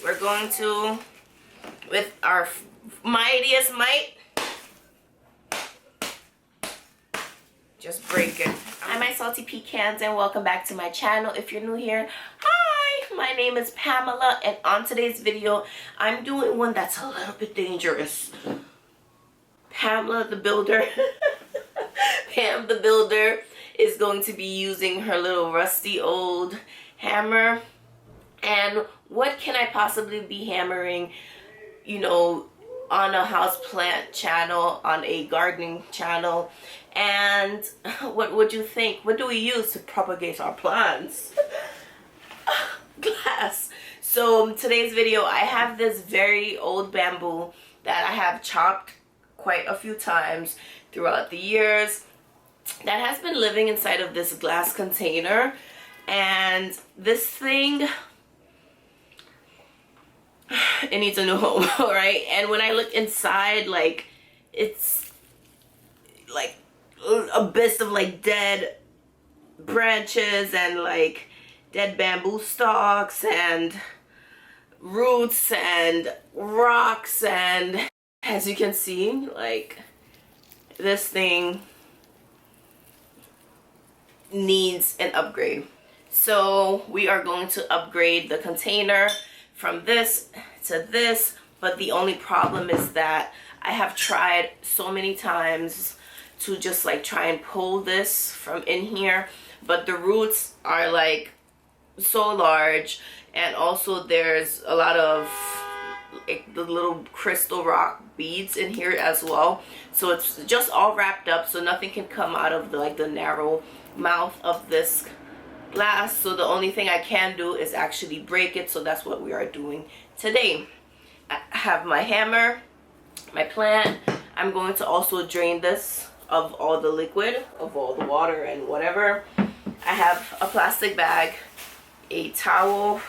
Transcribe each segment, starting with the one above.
we're going to, with our mightiest might, just break it. Hi my salty pecans, and welcome back to my channel. If you're new here, hi, my name is Pamela, and on today's video I'm doing one that's a little bit dangerous. Pamela the builder Pam the builder is going to be using her little rusty old hammer. And what can I possibly be hammering, you know, on a houseplant channel, on a gardening channel? And what would you think? What do we use to propagate our plants? Glass. So today's video, I have this very old bamboo that I have chopped quite a few times throughout the years that has been living inside of this glass container. And this thing, it needs a new home, right? And when I look inside, like, it's like an abyss of like dead branches and like dead bamboo stalks and roots and rocks, and as you can see, like, this thing needs an upgrade. So we are going to upgrade the container from this to this, but the only problem is that I have tried so many times to just like try and pull this from in here, but the roots are like so large, and also there's a lot of like the little crystal rock beads in here as well, so it's just all wrapped up, so nothing can come out of the narrow mouth of this glass. So the only thing I can do is actually break it, so that's what we are doing today. I have my hammer, my plant. I'm going to also drain this of all the liquid, of all the water and whatever. I have a plastic bag, a towel,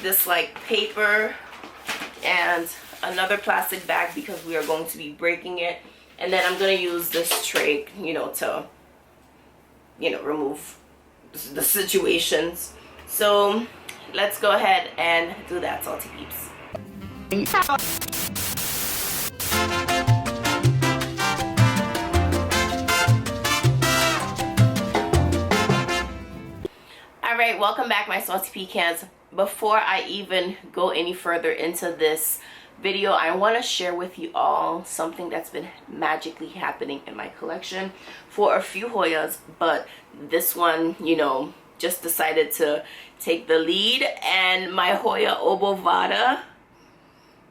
this like paper, and another plastic bag because we are going to be breaking it. And then I'm going to use this tray, you know, to, you know, remove the situations. So let's go ahead and do that, salty peeps. Alright, welcome back my salty pecans. Before I even go any further into this video, I want to share with you all something that's been magically happening in my collection for a few Hoyas, but this one, you know, just decided to take the lead, and my Hoya obovata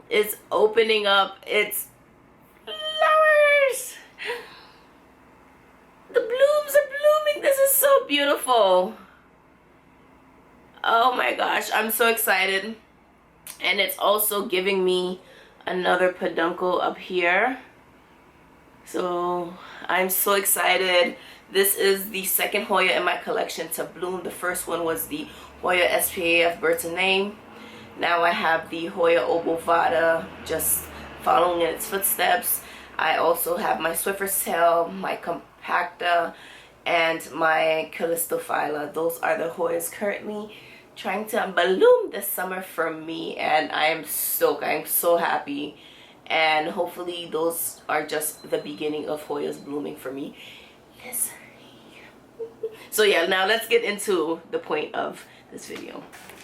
is opening up its flowers. The blooms are blooming. This is so beautiful. Oh my gosh, I'm so excited. And it's also giving me another peduncle up here, so I'm so excited. This is the second Hoya in my collection to bloom. The first one was the Hoya SPAF Bertinae. Now I have the Hoya obovata, just following in its footsteps. I also have my Swiffer's Tail, my Compacta, and my Calistophylla. Those are the Hoyas currently trying to bloom this summer for me, and I am stoked. I am so happy, and hopefully those are just the beginning of Hoyas blooming for me. Listen. So yeah, now let's get into the point of this video.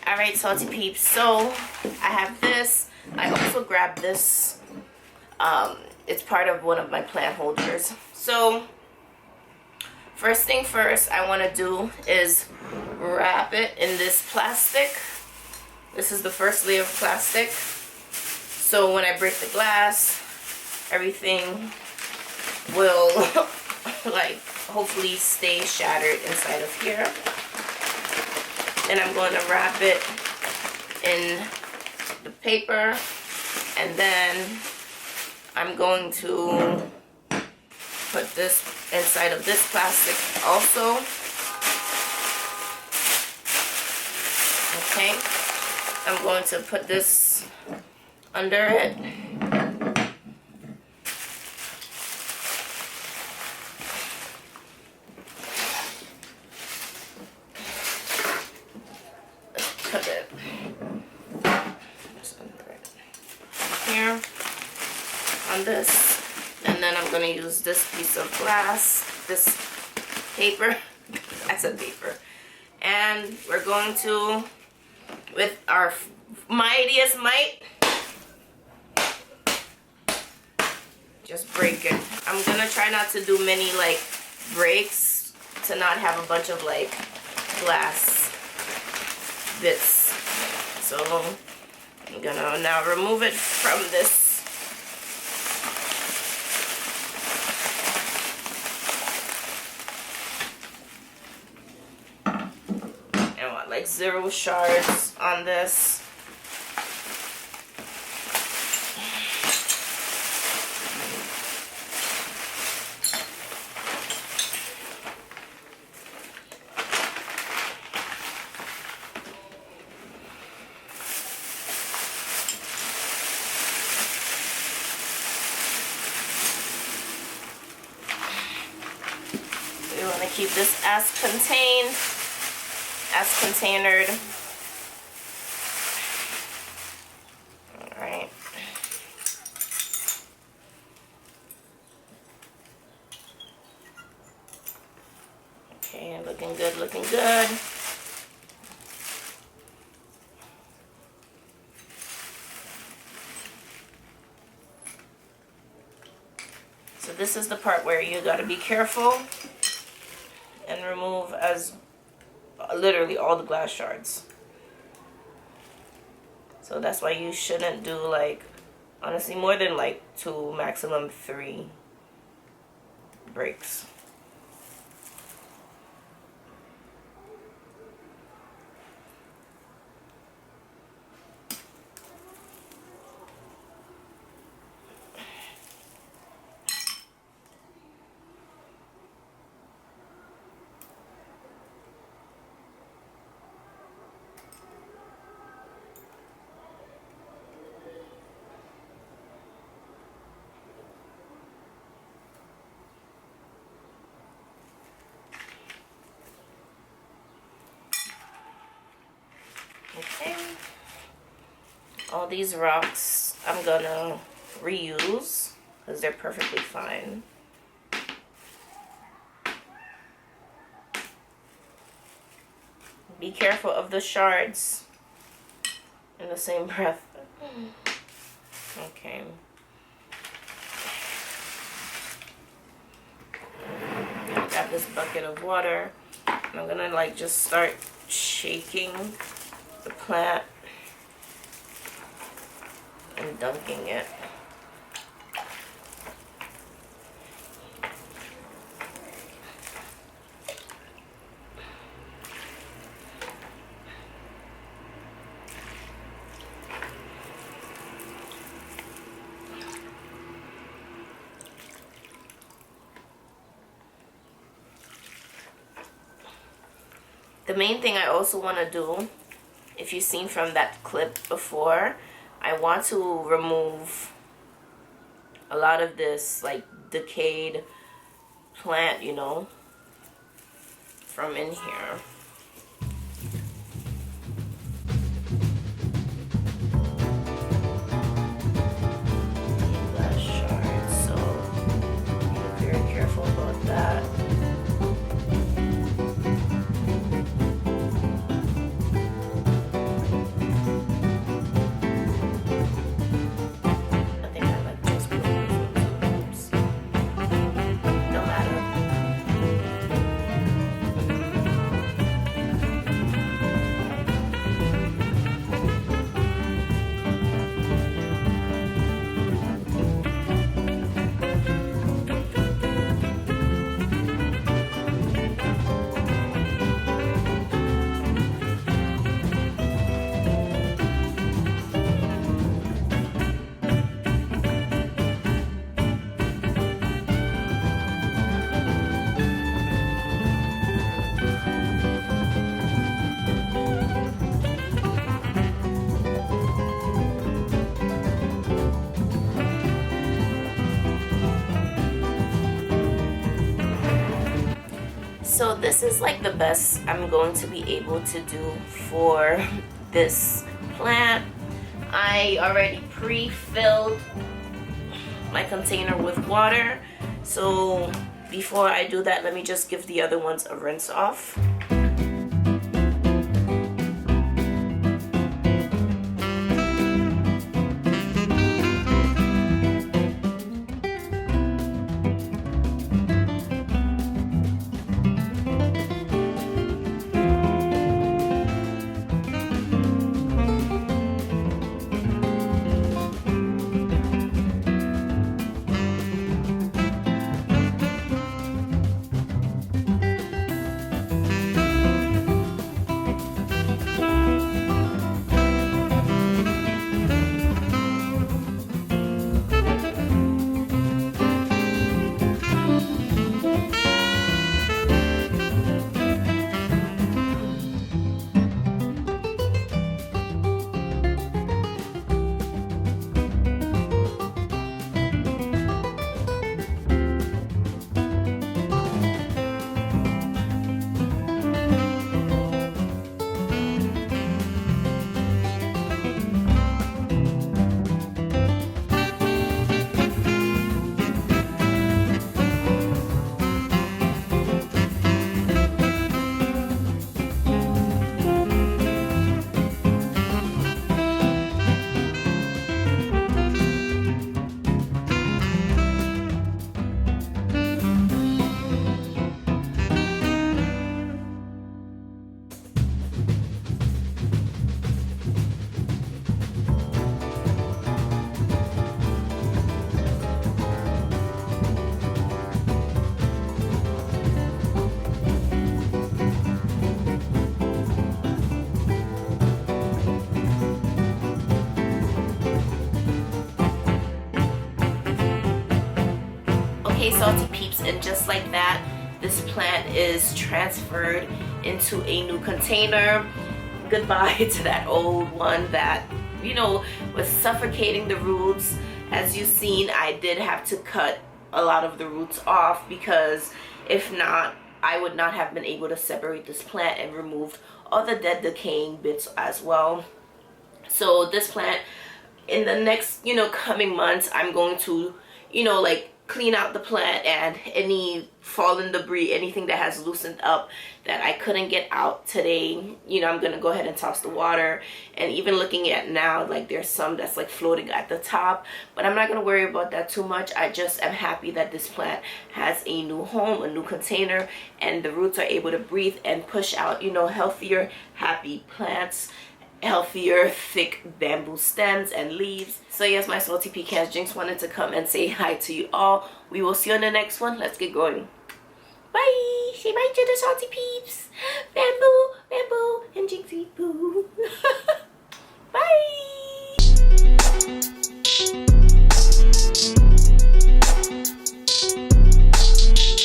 Alright, salty peeps, so I have this. I also grabbed this. It's part of one of my plant holders. So first thing first I want to do is wrap it in this plastic. This is the first layer of plastic, so when I break the glass, everything will like hopefully stay shattered inside of here. And I'm going to wrap it in the paper, and then I'm going to put this inside of this plastic also. Okay, I'm going to put this under it. Put it here on this. And then I'm going to use this piece of glass, this paper. I said paper. And we're going to, with our mightiest might, just break it. I'm going to try not to do many like breaks to not have a bunch of like glass bits. So I'm going to now remove it from this. Like 0 shards on this. We want to keep this as contained, as containered. Alright. Okay, looking good, looking good. So this is the part where you gotta be careful and remove as literally all the glass shards. So that's why you shouldn't do like, honestly, more than like 2, maximum 3 breaks. Okay, all these rocks I'm gonna reuse because they're perfectly fine. Be careful of the shards in the same breath. Okay. Got this bucket of water. And I'm gonna like just start shaking the plant and dunking it. The main thing I also want to do, if you've seen from that clip before, I want to remove a lot of this like decayed plant, you know, from in here. Glass shards, so be very careful about that. So this is like the best I'm going to be able to do for this plant. I I already pre-filled my container with water. So before I do that, let me just give the other ones a rinse off. Okay, salty peeps, and just like that, this plant is transferred into a new container. Goodbye to that old one that, you know, was suffocating the roots. As you've seen, I did have to cut a lot of the roots off, because if not, I would not have been able to separate this plant and remove all the dead decaying bits as well. So this plant, in the next, you know, coming months, I'm going to, you know, like, clean out the plant and any fallen debris, anything that has loosened up that I couldn't get out today. You know, I'm gonna go ahead and toss the water. And even looking at now, like, there's some that's like floating at the top, but I'm not gonna worry about that too much. I just am happy that this plant has a new home, a new container, and the roots are able to breathe and push out, you know, healthier, happy plants, healthier, thick bamboo stems and leaves. So yes, my salty pecans, Jinx wanted to come and say hi to you all. We will see you on the next one. Let's get going. Bye. Say bye to the salty peeps.